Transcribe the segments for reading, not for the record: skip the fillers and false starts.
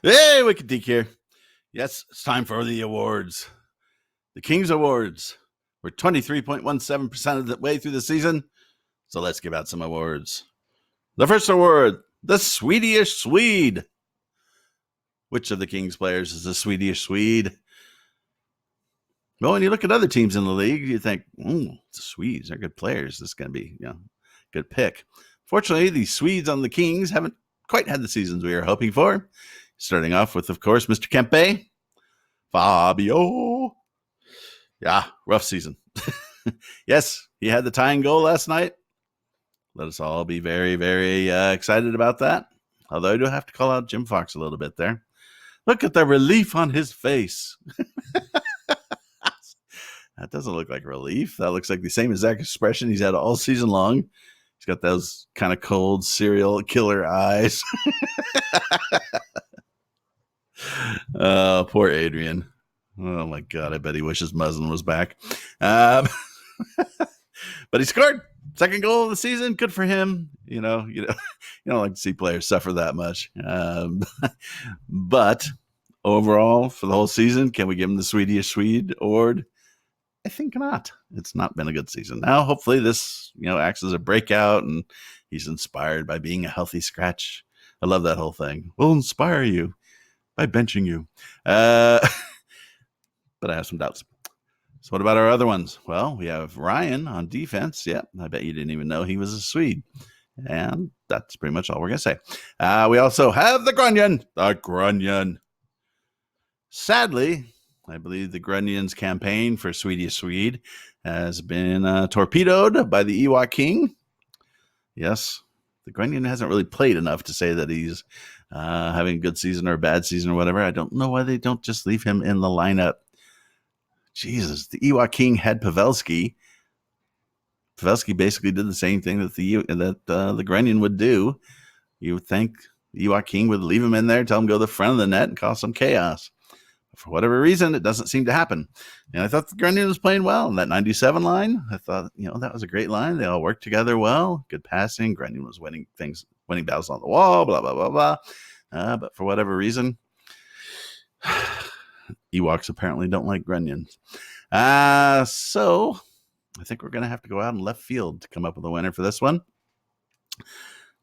Hey, Wicked Deke here. Yes, it's time for the awards. The Kings Awards. We're 23.17% of the way through the season, so let's give out some awards. The first award, the Swedish Swede. Which of the Kings players is the Swedish Swede? Well, when you look at other teams in the league, you think, the Swedes are good players. This is going to be good pick. Fortunately, the Swedes on the Kings haven't quite had the seasons we were hoping for. Starting off with, of course, Mr. Kempe. Fabio. Yeah, rough season. Yes, he had the tying goal last night. Let us all be very, very excited about that. Although I do have to call out Jim Fox a little bit there. Look at the relief on his face. That doesn't look like relief. That looks like the same exact expression he's had all season long. He's got those kind of cold serial killer eyes. Poor Adrian. Oh my God, I bet he wishes Muslin was back. But he scored second goal of the season. Good for him. You don't like to see players suffer that much. But overall, for the whole season, can we give him the Swedish Swede award? I think not. It's not been a good season. Now, hopefully this, acts as a breakout and he's inspired by being a healthy scratch. I love that whole thing. We'll inspire you by benching you. But I have some doubts. So what about our other ones? Well, we have Ryan on defense. Yeah, I bet you didn't even know he was a Swede. And that's pretty much all we're going to say. We also have the Grunion. The Grunion. Sadly, I believe the Grunion's campaign for Swedish Swede has been torpedoed by the Ewok King. Yes, the Grunion hasn't really played enough to say that he's having a good season or a bad season or whatever. I don't know why they don't just leave him in the lineup. Jesus, the Ewok King had Pavelski. Pavelski basically did the same thing that the Grunion would do. You would think the Ewok King would leave him in there, tell him to go to the front of the net and cause some chaos. For whatever reason, it doesn't seem to happen. And I thought the Grunion was playing well in that 97 line. I thought, that was a great line. They all worked together well. Good passing. Grunion was winning battles on the wall, blah, blah, blah, blah. But for whatever reason, Ewoks apparently don't like Grunions. So I think we're going to have to go out in left field to come up with a winner for this one.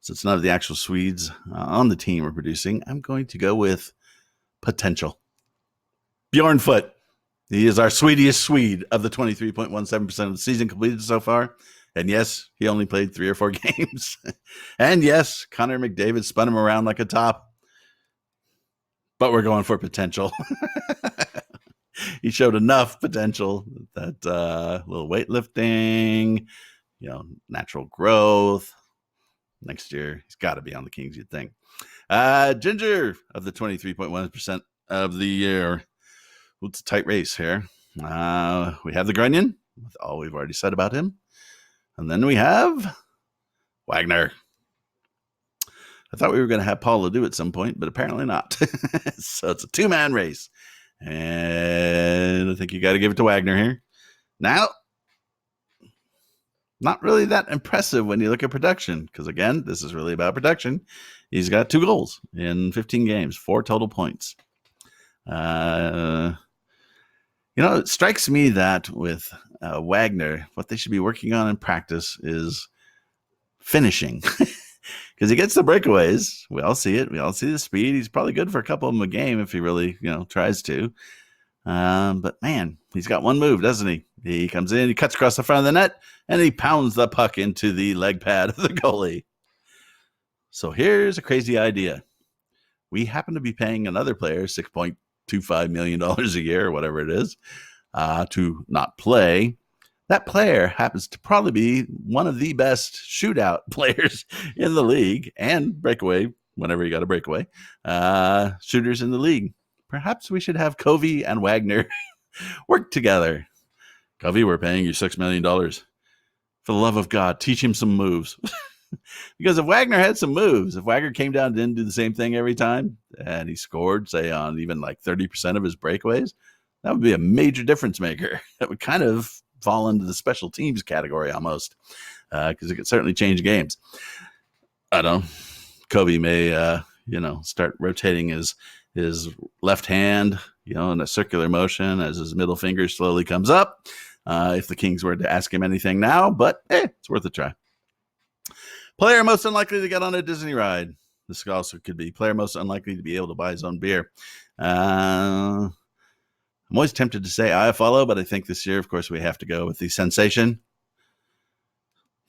Since none of the actual Swedes on the team are producing, I'm going to go with potential. Bjorn Foot. He is our Swedish Swede of the 23.17% of the season completed so far. And yes, he only played 3 or 4 games. And yes, Connor McDavid spun him around like a top. But we're going for potential. He showed enough potential that little weightlifting, natural growth. Next year, he's got to be on the Kings, you'd think. Ginger of the 23.1% of the year. It's a tight race here. We have the Grunion, with all we've already said about him. And then we have Wagner. I thought we were going to have Paul Ledoux at some point, but apparently not. So it's a 2-man race. And I think you got to give it to Wagner here. Now, not really that impressive when you look at production, because again, this is really about production. He's got 2 goals in 15 games, 4 total points. It strikes me that with Wagner, what they should be working on in practice is finishing. Because he gets the breakaways. We all see it. We all see the speed. He's probably good for a couple of them a game if he really, tries to. But man, he's got one move, doesn't he? He comes in, he cuts across the front of the net, and he pounds the puck into the leg pad of the goalie. So here's a crazy idea. We happen to be paying another player $6.25 million a year, or whatever it is, to not play. That player happens to probably be one of the best shootout players in the league and breakaway, whenever you got a breakaway, shooters in the league. Perhaps we should have Covey and Wagner work together. Covey, we're paying you $6 million. For the love of God, teach him some moves. Because if Wagner had some moves, if Wagner came down and didn't do the same thing every time, and he scored, say, on even like 30% of his breakaways, that would be a major difference maker. That would kind of fall into the special teams category almost, because it could certainly change games. I don't know. Kobe may, start rotating his his left hand, in a circular motion as his middle finger slowly comes up. If the Kings were to ask him anything now, but it's worth a try. Player most unlikely to get on a Disney ride. This also could be player most unlikely to be able to buy his own beer. I'm always tempted to say Iafallo, but I think this year, of course, we have to go with the sensation.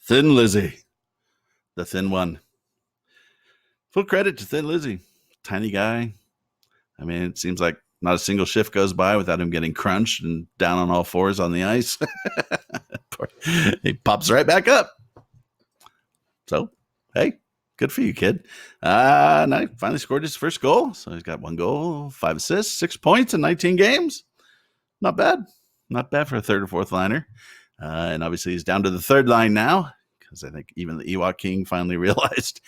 Thin Lizzy, the thin one. Full credit to Thin Lizzy. Tiny guy. I mean, it seems like not a single shift goes by without him getting crunched and down on all fours on the ice. He pops right back up. So, hey, good for you, kid. And I finally scored his first goal. So he's got 1 goal, 5 assists, 6 points in 19 games. Not bad. Not bad for a third or fourth liner. And obviously he's down to the third line now, because I think even the Ewok King finally realized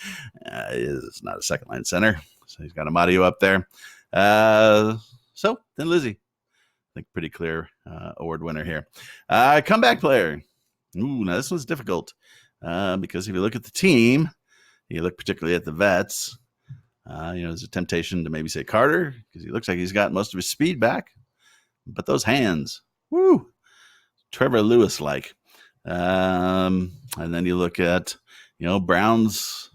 is not a second line center. So he's got Amadio up there. So then Lizzy, I think pretty clear award winner here. Comeback player. Ooh, now this one's difficult because if you look at the team, you look particularly at the vets, there's a temptation to maybe say Carter, because he looks like he's got most of his speed back. But those hands, woo, Trevor Lewis-like. And then you look at, Brown's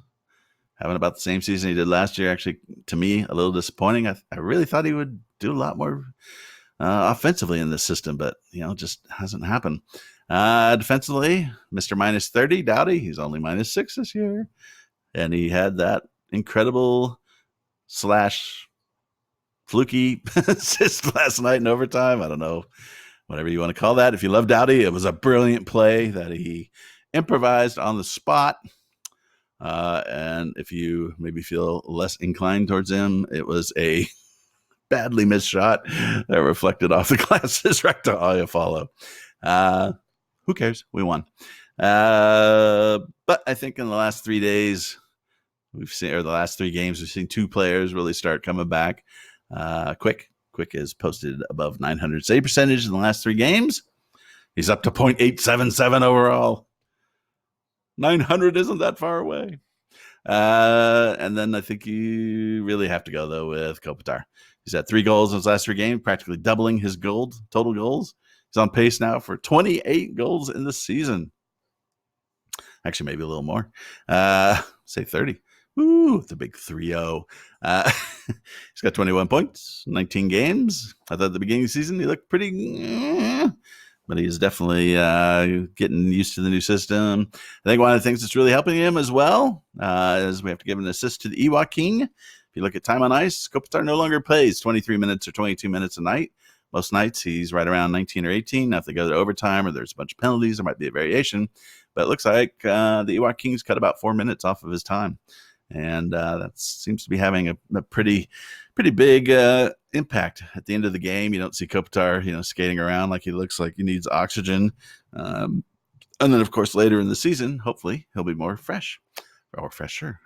having about the same season he did last year. Actually, to me, a little disappointing. I really thought he would do a lot more offensively in this system, but, just hasn't happened. Defensively, Mr. minus 30, Doughty. He's only minus 6 this year. And he had that incredible / fluky assist last night in overtime. I don't know, whatever you want to call that. If you love Doughty, it was a brilliant play that he improvised on the spot. And if you maybe feel less inclined towards him, it was a badly missed shot that reflected off the glasses right to Iafallo. Who cares? We won. But I think in the last 3 days, the last 3 games, we've seen 2 players really start coming back. Quick has posted above 900 save percentage in the last 3 games. He's up to .877 overall. 900 isn't that far away. And then I think you really have to go, though, with Kopitar. He's had 3 goals in his last 3 games, practically doubling his total goals. He's on pace now for 28 goals in the season. Actually, maybe a little more. Say 30. Ooh, the big 3-0. He's got 21 points, 19 games. I thought at the beginning of the season he looked pretty, but he's definitely getting used to the new system. I think one of the things that's really helping him as well is we have to give an assist to the Ewok King. If you look at time on ice, Kopitar no longer plays 23 minutes or 22 minutes a night. Most nights he's right around 19 or 18. Now if they go to overtime or there's a bunch of penalties, there might be a variation. But it looks like the Ewok Kings cut about 4 minutes off of his time. And that seems to be having a pretty big impact at the end of the game. You don't see Kopitar, skating around like he looks like he needs oxygen. And then, of course, later in the season, hopefully he'll be more fresh or fresher,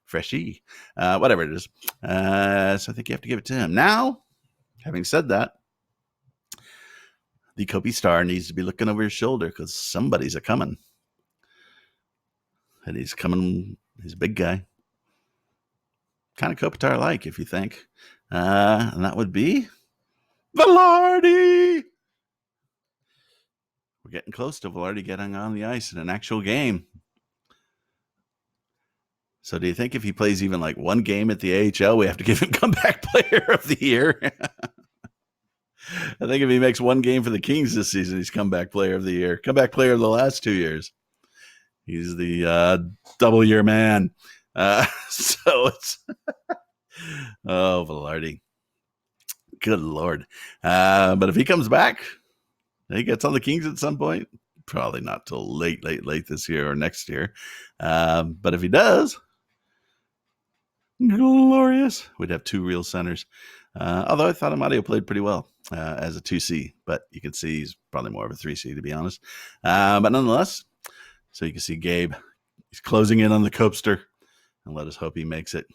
freshy, whatever it is. So I think you have to give it to him. Now, having said that, the Kopi star needs to be looking over his shoulder because somebody's a-coming. And he's coming, he's a big guy. Kind of Kopitar-like, if you think. And that would be Vilardi. We're getting close to Vilardi getting on the ice in an actual game. So do you think if he plays even like 1 game at the AHL, we have to give him comeback player of the year? I think if he makes 1 game for the Kings this season, he's comeback player of the year. Comeback player of the last 2 years. He's the double-year man. So it's Vilardi. Good Lord. But if he comes back, he gets on the Kings at some point. Probably not till late this year or next year. But if he does, glorious. We'd have 2 real centers. Although I thought Amadio played pretty well as a 2C. But you can see he's probably more of a 3C, to be honest. But nonetheless, so you can see Gabe. He's closing in on the Copester. And let us hope he makes it.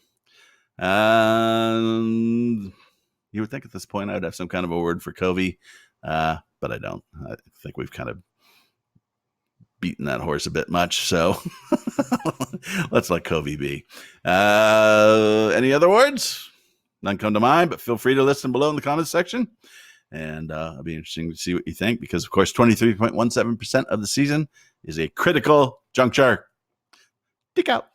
You would think at this point I'd have some kind of a word for Covey, but I don't. I think we've kind of beaten that horse a bit much. So Let's let Kobe be. Any other words? None come to mind, but feel free to listen below in the comments section. And it'll be interesting to see what you think because, of course, 23.17% of the season is a critical juncture. Dick out.